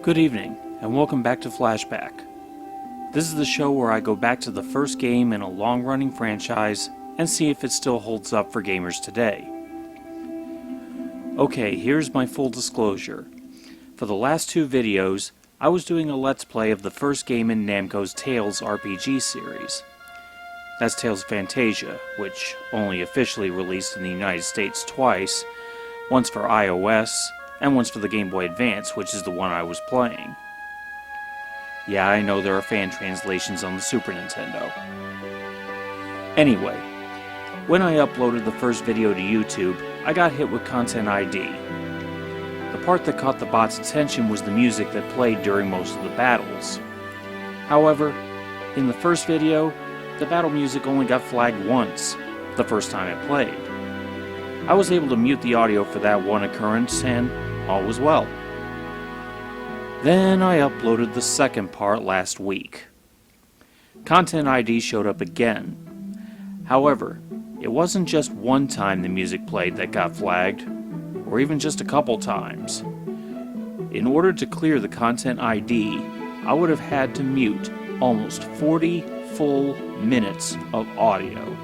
Good evening, and welcome back to Flashback. This is the show where I go back to the first game in a long-running franchise and see if it still holds up for gamers today. Okay, here's my full disclosure. For the last two videos, I was doing a Let's Play of the first game in Namco's Tales RPG series. That's Tales of Phantasia, which only officially released in the United States twice, once for iOS, and once for the Game Boy Advance, which is the one I was playing. Yeah, I know there are fan translations on the Super Nintendo. Anyway, when I uploaded the first video to YouTube, I got hit with Content ID. The part that caught the bot's attention was the music that played during most of the battles. However, in the first video, the battle music only got flagged once, the first time it played. I was able to mute the audio for that one occurrence, and all was well. Then I uploaded the second part last week. Content ID showed up again. However, it wasn't just one time the music played that got flagged, or even just a couple times. In order to clear the Content ID, I would have had to mute almost 40 full minutes of audio.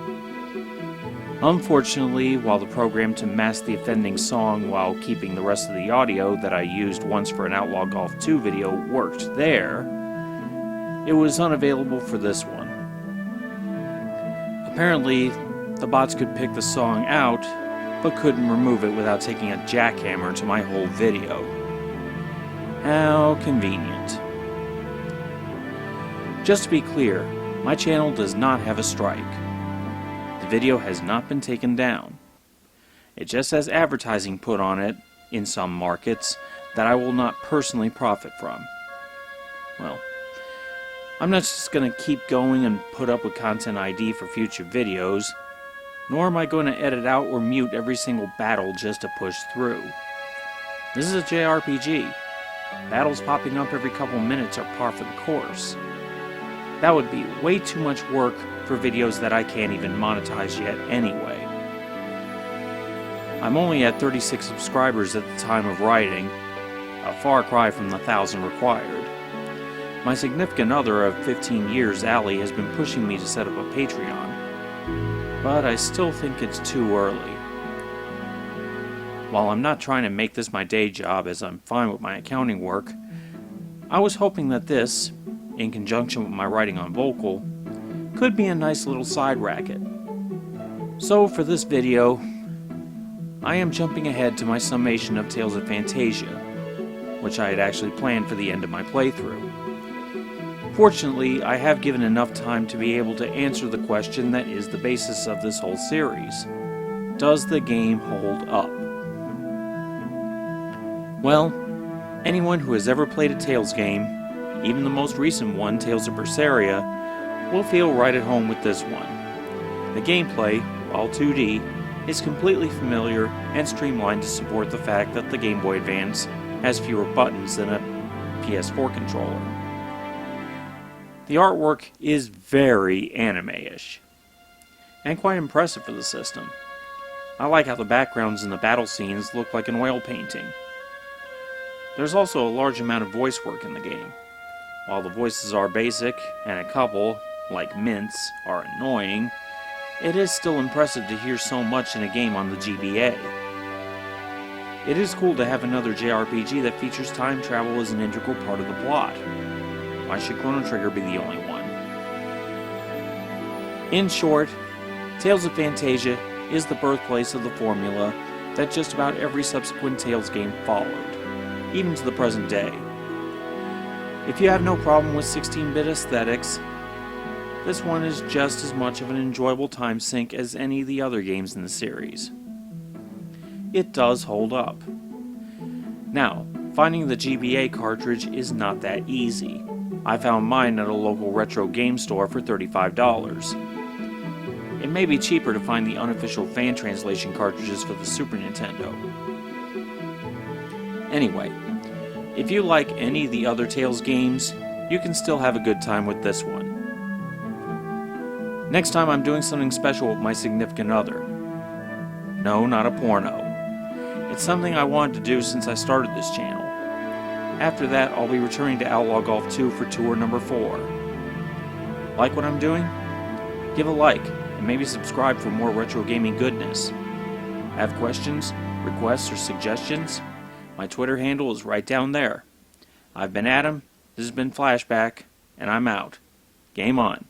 Unfortunately, while the program to mask the offending song while keeping the rest of the audio that I used once for an Outlaw Golf 2 video worked there, it was unavailable for this one. Apparently, the bots could pick the song out, but couldn't remove it without taking a jackhammer to my whole video. How convenient. Just to be clear, my channel does not have a strike. The video has not been taken down. It just has advertising put on it, in some markets, that I will not personally profit from. Well, I'm not just going to keep going and put up with Content ID for future videos, nor am I going to edit out or mute every single battle just to push through. This is a JRPG. Battles popping up every couple minutes are par for the course. That would be way too much work for videos that I can't even monetize yet anyway. I'm only at 36 subscribers at the time of writing, a far cry from the 1,000 required. My significant other of 15 years, Allie, has been pushing me to set up a Patreon, but I still think it's too early. While I'm not trying to make this my day job, as I'm fine with my accounting work, I was hoping that this, in conjunction with my writing on Vocal, could be a nice little side racket. So for this video, I am jumping ahead to my summation of Tales of Phantasia, which I had actually planned for the end of my playthrough. Fortunately, I have given enough time to be able to answer the question that is the basis of this whole series. Does the game hold up? Well, anyone who has ever played a Tales game, even the most recent one, Tales of Berseria, will feel right at home with this one. The gameplay, while 2D, is completely familiar and streamlined to support the fact that the Game Boy Advance has fewer buttons than a PS4 controller. The artwork is very anime-ish, and quite impressive for the system. I like how the backgrounds in the battle scenes look like an oil painting. There's also a large amount of voice work in the game. While the voices are basic, and a couple, like Mint's, are annoying, it is still impressive to hear so much in a game on the GBA. It is cool to have another JRPG that features time travel as an integral part of the plot. Why should Chrono Trigger be the only one? In short, Tales of Phantasia is the birthplace of the formula that just about every subsequent Tales game followed, even to the present day. If you have no problem with 16-bit aesthetics, this one is just as much of an enjoyable time sink as any of the other games in the series. It does hold up. Now, finding the GBA cartridge is not that easy. I found mine at a local retro game store for $35. It may be cheaper to find the unofficial fan translation cartridges for the Super Nintendo. Anyway, if you like any of the other Tales games, you can still have a good time with this one. Next time I'm doing something special with my significant other. No, not a porno. It's something I wanted to do since I started this channel. After that, I'll be returning to Outlaw Golf 2 for tour number 4. Like what I'm doing? Give a like, and maybe subscribe for more retro gaming goodness. Have questions, requests, or suggestions? My Twitter handle is right down there. I've been Adam, this has been Flashback, and I'm out. Game on.